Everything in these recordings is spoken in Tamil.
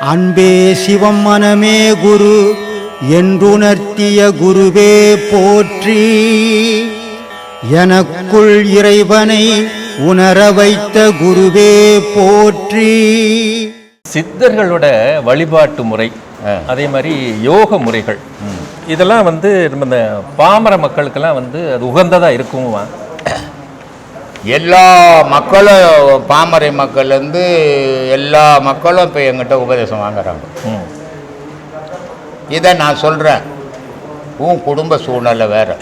அன்பே சிவம் மனமே குரு என்றுணர்த்திய குருவே போற்றி. எனக்குள் இறைவனை உணர வைத்த குருவே போற்றி. சித்தர்களோட வழிபாட்டு முறை, அதே மாதிரி யோக முறைகள், இதெல்லாம் நம்ம இந்த பாமர மக்களுக்கெல்லாம் அது உகந்ததாக இருக்குமா? எல்லா மக்களும், பாமரை மக்கள் எல்லா மக்களும் இப்போ எங்கிட்ட உபதேசம் வாங்குறாங்க. இதை நான் சொல்கிறேன், உன் குடும்ப சூழ்நிலை வேறு.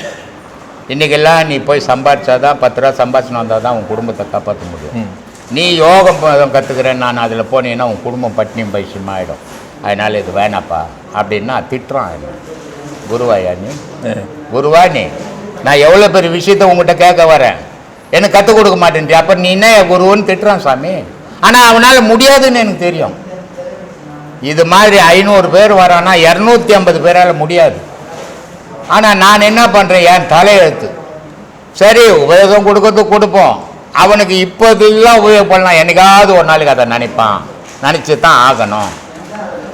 இன்றைக்கெல்லாம் நீ போய் சம்பாதிச்சாதான் 10 ரூபா சம்பாதிச்சுன்னு வந்தால் தான் உன் குடும்பத்தை காப்பாற்ற முடியும். நீ யோகம் கற்றுக்கிறேன் நான் அதில் போனீங்கன்னா உன் குடும்பம் பட்டினியும் பைசியமாக ஆகிடும். அதனால் இது வேணாப்பா அப்படின்னா திட்டுறான். குருவாயா நீ? குருவா நீ? நான் எவ்வளோ பெரிய விஷயத்த உங்கள்கிட்ட கேட்க வரேன், எனக்கு கற்றுக் கொடுக்க மாட்டேன். அப்போ நீ என்ன குருன்னு திட்டுறான் சாமி. ஆனால் அவனால் முடியாதுன்னு எனக்கு தெரியும். இது மாதிரி 500 பேர் வரானா 250 பேரால் முடியாது. ஆனால் நான் என்ன பண்ணுறேன், என் தலையெழுத்து. சரி, உபயோகம் கொடுக்கறதுக்கு கொடுப்போம். அவனுக்கு இப்போதெல்லாம் உபயோகப்படலாம், என்னைக்காவது ஒரு நாளைக்கு அதை நினைப்பான், நினச்சி தான் ஆகணும்.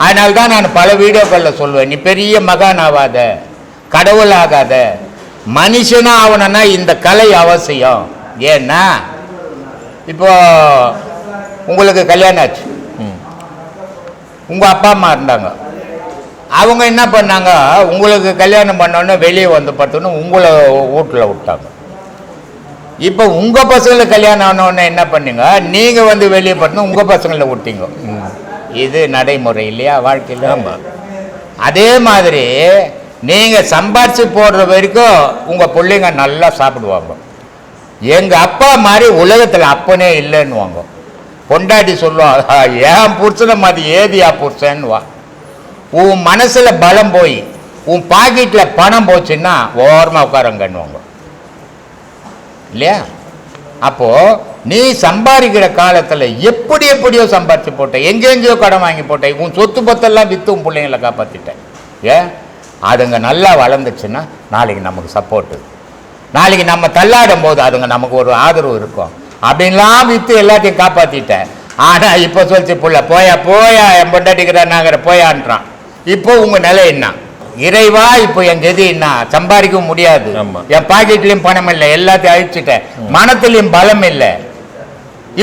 அதனால தான் நான் பல வீடியோக்களில் சொல்லுவேன், நீ பெரிய மகான் ஆகாத, கடவுள் ஆகாத, மனுஷனாக ஆகணும்னா இந்த கலை அவசியம். ஏன்னா இப்போ உங்களுக்கு கல்யாணம் ஆச்சு, உங்கள் அப்பா அம்மா இருந்தாங்க, அவங்க என்ன பண்ணாங்க, உங்களுக்கு கல்யாணம் பண்ணோன்னே வெளியே வந்து பார்த்தோன்னே உங்களை வீட்டில் விட்டாங்க. இப்போ உங்கள் பசங்களுக்கு கல்யாணம் ஆனோடனே என்ன பண்ணீங்க, நீங்கள் வெளியே பார்த்தோன்னா உங்கள் பசங்களை விட்டீங்க. இது நடைமுறை இல்லையா வாழ்க்கையில்? அதே மாதிரி நீங்கள் சம்பாரிச்சு போடுற வரைக்கும் உங்கள் பிள்ளைங்க நல்லா சாப்பிடுவாங்க. எங்கள் அப்பா மாதிரி உலகத்தில் அப்பனே இல்லைன்னுவாங்க. பொண்டாட்டி சொல்லுவாங்க, ஏன் புருஷனை மாதிரி ஏதியா புருஷன்னுவா. உன் மனசில் பலம் போய் உன் பாக்கெட்டில் பணம் போச்சுன்னா ஓரமாக உட்காரங்கன்னுவாங்க இல்லையா? அப்போது நீ சம்பாதிக்கிற காலத்தில் எப்படியோ சம்பாதிச்சு போட்டேன், எங்கெங்கேயோ கடன் வாங்கி போட்டேன், உன் சொத்து பத்தெல்லாம் விற்று உன் பிள்ளைங்களை காப்பாற்றிட்டேன். ஏன்? அதுங்க நல்லா வளர்ந்துச்சுன்னா நாளைக்கு நமக்கு சப்போர்ட்டு, நாளைக்கு நம்ம தள்ளாடும் போது அதுங்க நமக்கு ஒரு ஆதரவு இருக்கும். அப்படின்லாம் விற்று எல்லாத்தையும் காப்பாற்றிட்டேன். ஆனால் இப்போ சொல்லிச்சு புள்ள போயா என் பொண்டாட்டிக்கிறான் நாங்கிற போயான்றான். இப்போ உங்கள் நிலை என்ன? இறைவா, இப்போ என் கதி என்ன? சம்பாதிக்கவும் முடியாது, என் பாக்கெட்லையும் பணம் இல்லை, எல்லாத்தையும் அழிச்சிட்டேன், மனத்திலையும் பலம் இல்லை.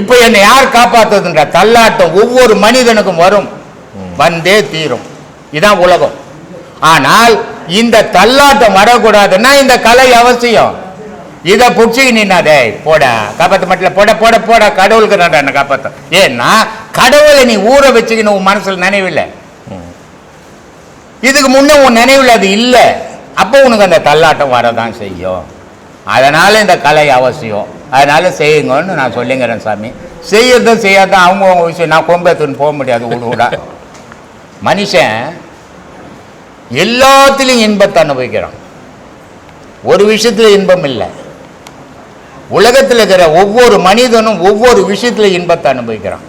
இப்போ என்னை யார் காப்பாற்றுதுன்ற தள்ளாட்டம் ஒவ்வொரு மனிதனுக்கும் வரும், வந்தே தீரும். இதுதான் உலகம். ஆனால் இந்த தள்ளாட்டம் வரக்கூடாதுன்னா இந்த கலை அவசியம். இதை பிடிச்சிக்கு நின்னாதே போட காப்பாற்ற மாட்டல, போட கடவுளுக்கு நான் என்ன காப்பாற்ற. ஏன்னா கடவுளை நீ ஊற வச்சுக்கணும், உன் மனசில் நினைவில்லை. இதுக்கு முன்னே உன் நினைவில் அது இல்லை, அப்போ உனக்கு அந்த தள்ளாட்டம் வரதான் செய்யும். அதனால் இந்த கலை அவசியம். அதனால் செய்யுங்கன்னு நான் சொல்லிங்கிறேன் சாமி. செய்யறதும் செய்யாதான் அவங்கவுங்க விஷயம். நான் கொம்பேத்துன்னு போக முடியாது. விடா மனுஷன் எல்லாத்திலையும் இன்பத்தை அனுபவிக்கிறான், ஒரு விஷயத்துல இன்பம் இல்லை. உலகத்தில் இருக்கிற ஒவ்வொரு மனிதனும் ஒவ்வொரு விஷயத்துல இன்பத்தை அனுபவிக்கிறான்.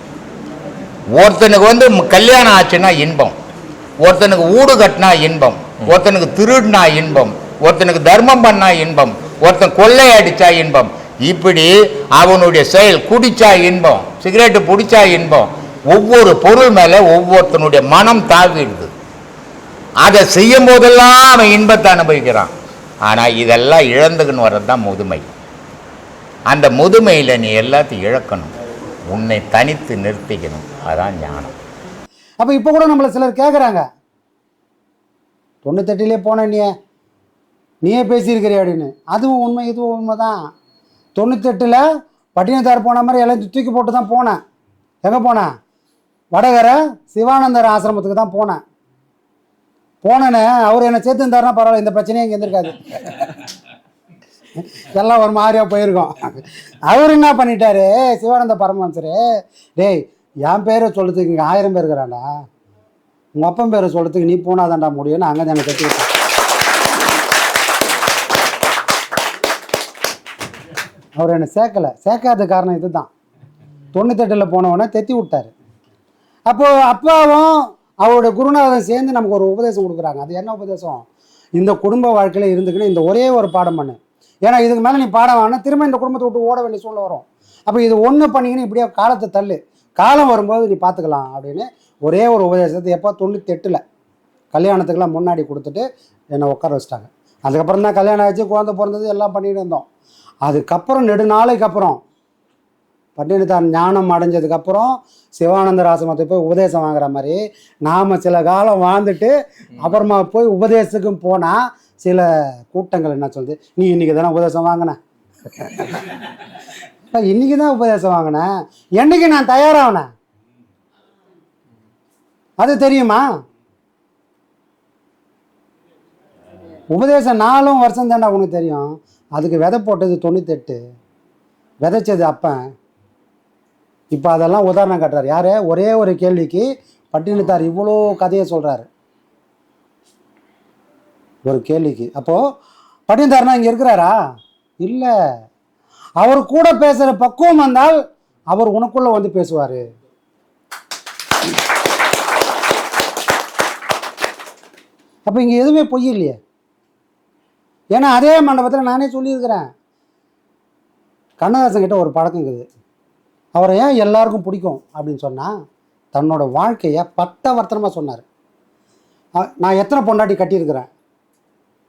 ஒருத்தனுக்கு கல்யாணம் ஆச்சுன்னா இன்பம், ஒருத்தனுக்கு ஊடு கட்டினா இன்பம், ஒருத்தனுக்கு திருடினா இன்பம், ஒருத்தனுக்கு தர்மம் பண்ணா இன்பம், ஒருத்தன் கொள்ளை அடிச்சா இன்பம். இப்படி அவனுடைய செயல், குடிச்சா இன்பம், சிகரெட்டு பிடிச்சா இன்பம். ஒவ்வொரு பொருள் மேல ஒவ்வொருத்தனுடைய மனம் தாவிடுது. அதை செய்யும் போதெல்லாம் அவன் இன்பத்தை அனுபவிக்கிறான். ஆனால் இதெல்லாம் இழந்துக்குன்னு வர்றது தான் முதுமை. அந்த முதுமையில் நீ எல்லாத்தையும் இழக்கணும், உன்னை தனித்து நிறுத்திக்கணும். அதான் ஞானம். அப்போ இப்போ கூட நம்மளை சிலர் கேட்குறாங்க, 98லே போன நீயே பேசியிருக்கிறிய அப்படின்னு. அதுவும் உண்மை, இதுவும் உண்மை தான். 98ல் பட்டினத்தார் போன மாதிரி எல்லாம் தூக்கி போட்டு தான் போனேன். எங்கே போனேன்? வடகரை சிவானந்தர் ஆசிரமத்துக்கு தான் போனேன். போனேன்னு அவர் என்னை சேர்த்துருந்தாருன்னா பரவாயில்ல, இந்த பிரச்சனையும் இங்கே இருந்திருக்காது, எல்லாம் ஒரு மாதிரியாக போயிருக்கோம். அவர் என்ன பண்ணிட்டாரு, சிவானந்த பரமஹம்சர், டேய் என் பேரை சொல்லுறதுக்கு இங்கே 1000 பேர் இருக்கிறாண்டா, உங்கள் அப்பன் பேரை சொல்கிறதுக்கு நீ போனாதான்டா முடியும்னு அங்கே தானே கற்றுக்கிட்டேன். அவர் என்னை சேர்க்காத காரணம் இது தான். 98ல் போனவொடனே தெத்தி விட்டார். அப்போது அப்பாவும் அவருடைய குருநாதன் சேர்ந்து நமக்கு ஒரு உபதேசம் கொடுக்குறாங்க. அது என்ன உபதேசம்? இந்த குடும்ப வாழ்க்கையில் இருந்துக்குன்னு இந்த ஒரே ஒரு பாடம் பண்ணு. ஏன்னா இதுக்கு மேலே நீ பாடம் வாங்கினா திரும்ப இந்த குடும்பத்தை விட்டு ஓட வேண்டிய சூழ்நிலை வரும். அப்போ இது ஒன்று பண்ணிக்கின்னு இப்படியே காலத்தை தள்ளு, காலம் வரும்போது நீ பார்த்துக்கலாம் அப்படின்னு ஒரே ஒரு உபதேசத்தை எப்போ 98 கல்யாணத்துக்கெல்லாம் முன்னாடி கொடுத்துட்டு என்னை உட்கார வச்சிட்டாங்க. அதுக்கப்புறம் தான் கல்யாணம் ஆச்சு, குழந்தை பிறந்தது, எல்லாம் பண்ணிட்டு இருந்தோம். அதுக்கப்புறம் நெடுநாளைக்கு அப்புறம் பட்டினத்தார் ஞானம் அடைஞ்சதுக்கப்புறம் சிவானந்தர் ஆசிரமத்தை போய் உபதேசம் வாங்குற மாதிரி நாம் சில காலம் வாழ்ந்துட்டு அப்புறமா போய் உபதேசத்துக்கும் போனால் சில கூட்டங்கள் என்ன சொல்லுது, நீ இன்றைக்கி தானே உபதேசம் வாங்கின, இன்றைக்கி தான் உபதேசம் வாங்கினேன், என்னைக்கு நான் தயாராகினேன் அது தெரியுமா? உபதேசம் 4 வருஷம் தாண்டா உனக்கு தெரியும். அதுக்கு விதை போட்டது 98, விதைச்சது அப்பன். இப்போ அதெல்லாம் உதாரணம் காட்டுறாரு. யார்? ஒரே ஒரு கேள்விக்கு பட்டினத்தார் இவ்வளோ கதையை சொல்கிறாரு ஒரு கேள்விக்கு. அப்போது பட்டினத்தார்னா இங்கே இருக்கிறாரா? இல்லை. அவர் கூட பேசுகிற பக்குவம் வந்தால் அவர் உனக்குள்ளே வந்து பேசுவார். அப்போ இங்கே எதுவுமே பொய் இல்லையே. ஏன்னா அதே மண்டபத்தில் நானே சொல்லியிருக்கிறேன், கண்ணதாசன் கிட்ட ஒரு பழக்கம் இருக்குது. அவரை ஏன் எல்லாருக்கும் பிடிக்கும் அப்படின்னு சொன்னால், தன்னோட வாழ்க்கையை பட்டவர்த்தனமாக சொன்னார். நான் எத்தனை பொண்டாட்டி கட்டியிருக்கிறேன்,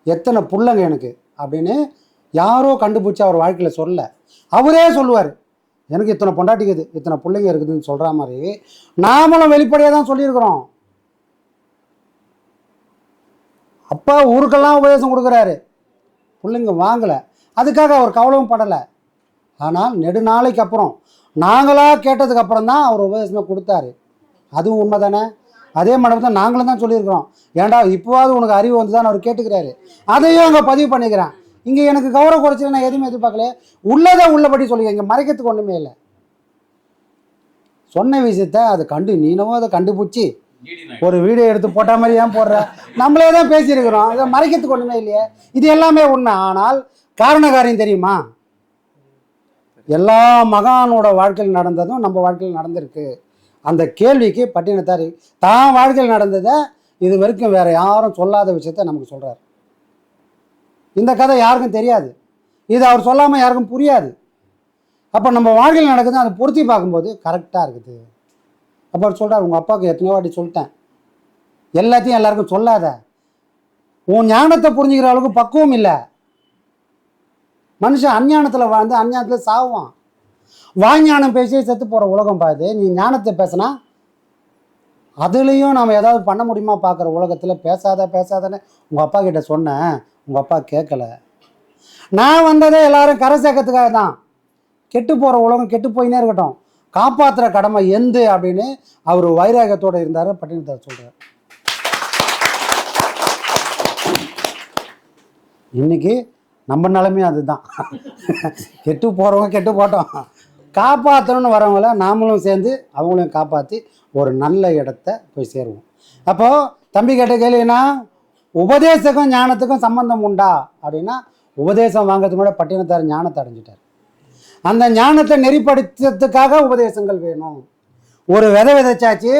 எத்தனை பிள்ளைங்க எனக்கு அப்படின்னு யாரோ கண்டுபிடிச்சி அவர் வாழ்க்கையில் சொல்ல, அவரே சொல்லுவார், எனக்கு இத்தனை பொண்டாட்டிக்குது, இத்தனை பிள்ளைங்க இருக்குதுன்னு சொல்கிற மாதிரி நாமளும் வெளிப்படையாக தான் சொல்லியிருக்கிறோம். அப்பா ஊருக்கெல்லாம் உபதேசம் கொடுக்குறாரு, பிள்ளைங்க வாங்கலை, அதுக்காக அவர் கவலையும் படலை. ஆனால் நெடுநாளைக்கு அப்புறம் நாங்களாக கேட்டதுக்கு அப்புறம் தான் அவர் உபதேசமாக கொடுத்தாரு. அதுவும் உண்மை தானே? அதே மண்டபத்தை நாங்களும் தான் சொல்லியிருக்கிறோம், ஏன்டா இப்போவாது உனக்கு அறிவு வந்து தான் அவர் கேட்டுக்கிறாரு, அதையும் அங்கே பதிவு பண்ணிக்கிறேன். இங்கே எனக்கு கௌரவ குறைச்சி நான் எதுவுமே எதிர்பார்க்கல, உள்ளதை உள்ளபடி சொல்லிக்க, இங்கே மறைக்கிறதுக்கு ஒன்றுமே இல்லை. சொன்ன விஷயத்த அது நீனவோ அதை கண்டுபிடிச்சி ஒரு வீடியோ எடுத்து போட்ட மாதிரி ஏன் போடுற? நம்மளே தான் பேசியிருக்கிறோம், இதை மறைக்கிறதுக்கு ஒன்றுமே இல்லையே. இது எல்லாமே உண்மை. ஆனால் காரணக்காரியம் தெரியுமா? எல்லா மகானோட வாழ்க்கையில் நடந்ததும் நம்ம வாழ்க்கையில் நடந்திருக்கு. அந்த கேள்விக்கு பட்டினத்தார் தான் வாழ்க்கையில் நடந்ததை இது வரைக்கும் வேறு யாரும் சொல்லாத விஷயத்த நமக்கு சொல்கிறார். இந்த கதை யாருக்கும் தெரியாது, இது அவர் சொல்லாமல் யாருக்கும் புரியாது. அப்போ நம்ம வாழ்க்கையில் நடக்குது, அதை பொருத்தி பார்க்கும்போது கரெக்டாக இருக்குது. அப்போ அவர் சொல்கிறார், உங்கள் அப்பாவுக்கு எத்தனையோ வாட்டி சொல்லிட்டேன், எல்லாத்தையும் எல்லாருக்கும் சொல்லாத, உன் ஞானத்தை புரிஞ்சுக்கிற அளவுக்கு பக்குவம் இல்லை. மனுஷன் அஞ்ஞானத்தில் வாழ்ந்து அஞ்ஞானத்தில் சாவான். வாஞானம் பேசி செத்து போகிற உலகம் பார்த்து நீ ஞானத்தை பேசினா அதுலேயும் நாம் ஏதாவது பண்ண முடியுமா பார்க்குற உலகத்தில் பேசாதன்னு உங்கள் அப்பா கிட்ட சொன்னேன், உங்கள் அப்பா கேட்கல. நான் வந்ததே எல்லாரும் கரை சேர்க்கறதுக்காக தான். கெட்டு போகிற உலகம் கெட்டு போயினே இருக்கட்டும், காப்பாற்றுற கடமை எந்து அப்படின்னு அவர் வைராகத்தோடு இருந்தார். பட்டினத்தார் சொல்கிறார். இன்னைக்கு நம்ம நிலைமையும் அதுதான். கெட்டு போகிறவங்க கெட்டு போட்டோம், காப்பாற்றணும்னு வரவங்கள நாமளும் சேர்ந்து அவங்களையும் காப்பாற்றி ஒரு நல்ல இடத்த போய் சேருவோம். அப்போது தம்பி கேட்ட கேள்வினா, உபதேசக்கும் ஞானத்துக்கும் சம்பந்தம் உண்டா அப்படின்னா, உபதேசம் வாங்கிறதுக்கு கூட பட்டினத்தார் ஞானத்தை அடைஞ்சிட்டார். அந்த ஞானத்தை நெறிப்படுத்துறதுக்காக உபதேசங்கள் வேணும். ஒரு விதை விதைச்சாச்சு,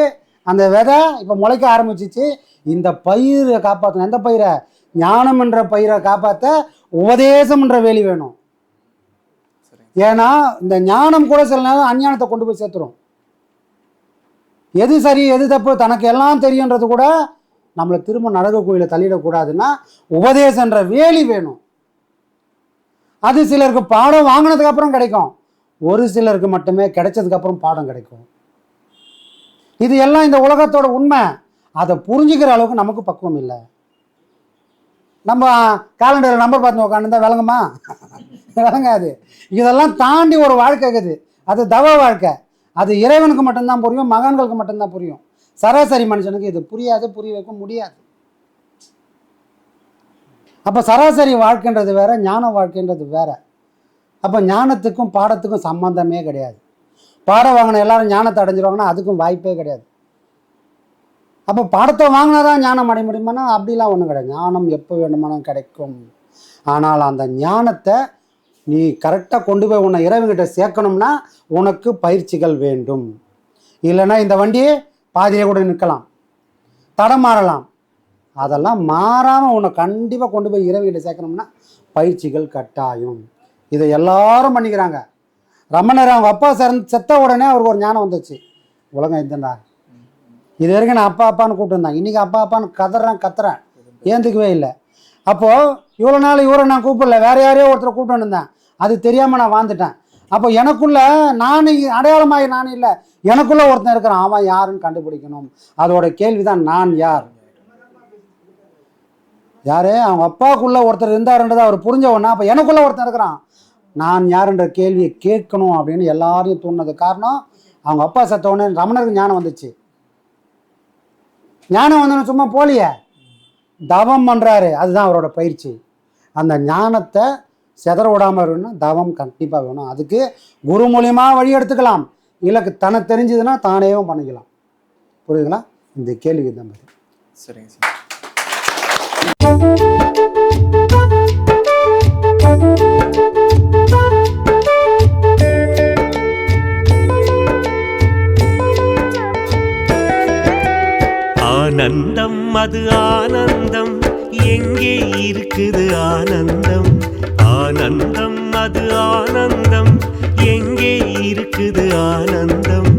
அந்த விதை இப்போ முளைக்க ஆரம்பிச்சிச்சு, இந்த பயிரை காப்பாற்றணும். எந்த பயிரை? ஞானம் என்ற பயிரை காப்பாற்ற உபதேசம் என்ற வேலி வேணும். ஏன்னா இந்த ஞானம் கூட சில நேரம் அஞ்ஞானத்தை கொண்டு போய் சேர்த்துரும். எது சரி எது தப்பு தனக்கு எல்லாம் தெரியுன்றது கூட நம்மளை திரும்ப நரக கோயிலை தள்ளிடக்கூடாதுன்னா உபதேசன்ற வேலி வேணும். அது சிலருக்கு பாடம் வாங்கினதுக்கு அப்புறம் கிடைக்கும், ஒரு சிலருக்கு மட்டுமே கிடைச்சதுக்கு அப்புறம் பாடம் கிடைக்கும். இது எல்லாம் இந்த உலகத்தோட உண்மை. அதை புரிஞ்சுக்கிற அளவுக்கு நமக்கு பக்குவம் இல்லை. நம்ம காலண்டரில் நம்பர் பார்த்து உட்காந்துருந்தா விளங்குமா? விளங்காது. இதெல்லாம் தாண்டி ஒரு வாழ்க்கை இருக்குது, அது தவ வாழ்க்கை. அது இறைவனுக்கு மட்டும்தான் புரியும், மகான்களுக்கு மட்டும்தான் புரியும். சராசரி மனுஷனுக்கு இது புரியாது, புரிய வைக்க முடியாது. அப்போ சராசரி வாழ்க்கைன்றது வேற, ஞான வாழ்க்கைன்றது வேற. அப்போ ஞானத்துக்கும் பாடத்துக்கும் சம்பந்தமே கிடையாது. பாடம் வாங்கின எல்லாரும் ஞானத்தை அடைஞ்சிருவாங்கன்னா அதுக்கும் வாய்ப்பே கிடையாது. அப்போ பாடத்தை வாங்கினா தான் ஞானம் அடைய முடியுமானா அப்படிலாம் ஒன்றும் கிடையாது. ஞானம் எப்போ வேணுமானாலும் கிடைக்கும். ஆனால் அந்த ஞானத்தை நீ கரெக்டாக கொண்டு போய் உன்னை இறைவன்கிட்ட சேர்க்கணும்னா உனக்கு பயிற்சிகள் வேண்டும். இல்லைன்னா இந்த வண்டியை பாதியிலே கூட நிற்கலாம், தடமாறலாம். அதெல்லாம் மாறாமல் உன்னை கண்டிப்பாக கொண்டு போய் இறைவன்கிட்ட சேர்க்கணும்னா பயிற்சிகள் கட்டாயம். இதை எல்லாரும் பண்ணிக்கிறாங்க. ரமணர் அவங்க அப்பா செத்த உடனே அவருக்கு ஒரு ஞானம் வந்துச்சு, உலகம் இதுண்டா, இது வரைக்கும் நான் அப்பா அப்பான்னு கூப்பிட்டுருந்தேன், இன்றைக்கி அப்பா அப்பான்னு கத்துறேன், ஏந்துக்கவே இல்லை. அப்போது இவ்வளோ நாள் இவரை நான் கூப்பிடல, வேறு யாரையோ ஒருத்தரை கூப்பிட்டு வந்தேன், அது தெரியாமல் நான் வாழ்ந்துட்டேன். அப்போ எனக்குள்ள நான் அடையாளமாக நான் இல்லை, எனக்குள்ளே ஒருத்தன் இருக்கிறான், அவன் யாருன்னு கண்டுபிடிக்கணும். அதோட கேள்வி தான் நான் யார். யார் அவங்க அப்பாவுக்குள்ளே ஒருத்தர் இருந்தாருன்றதை அவர் புரிஞ்ச உடனே அப்போ எனக்குள்ளே ஒருத்தன் இருக்கிறான், நான் யாருன்ற கேள்வியை கேட்கணும் அப்படின்னு எல்லாரையும் தோணுனது காரணம் அவங்க அப்பா செத்த உடனே ரமணருக்கு ஞானம் வந்துச்சு. ஞானம் வந்தோன்னு சும்மா போலியே, தவம் பண்ணுறாரு, அதுதான் அவரோட பயிற்சி. அந்த ஞானத்தை செதற விடாமல் இருக்கணும்னா தவம் கண்டிப்பாக வேணும். அதுக்கு குரு மூலியமாக வழி எடுத்துக்கலாம், இல்லை தனக்கு தெரிஞ்சதுன்னா தானேவும் பண்ணிக்கலாம். புரியுதுங்களா? இந்த கேள்விக்கு தான் பதில். சரிங்க சார். ஆனந்தம் அது ஆனந்தம், எங்கே இருக்குது ஆனந்தம்? ஆனந்தம் அது ஆனந்தம், எங்கே இருக்குது ஆனந்தம்?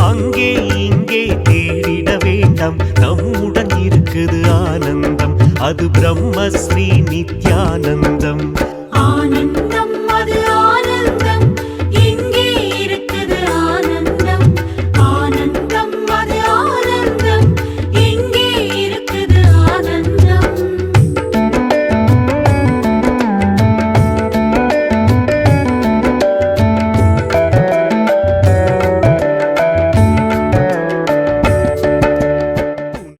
அங்கே இங்கே தேடிட வேண்டாம், நம்முடன் இருக்குது ஆனந்தம். அது பிரம்மஸ்ரீ நித்யானந்தம்.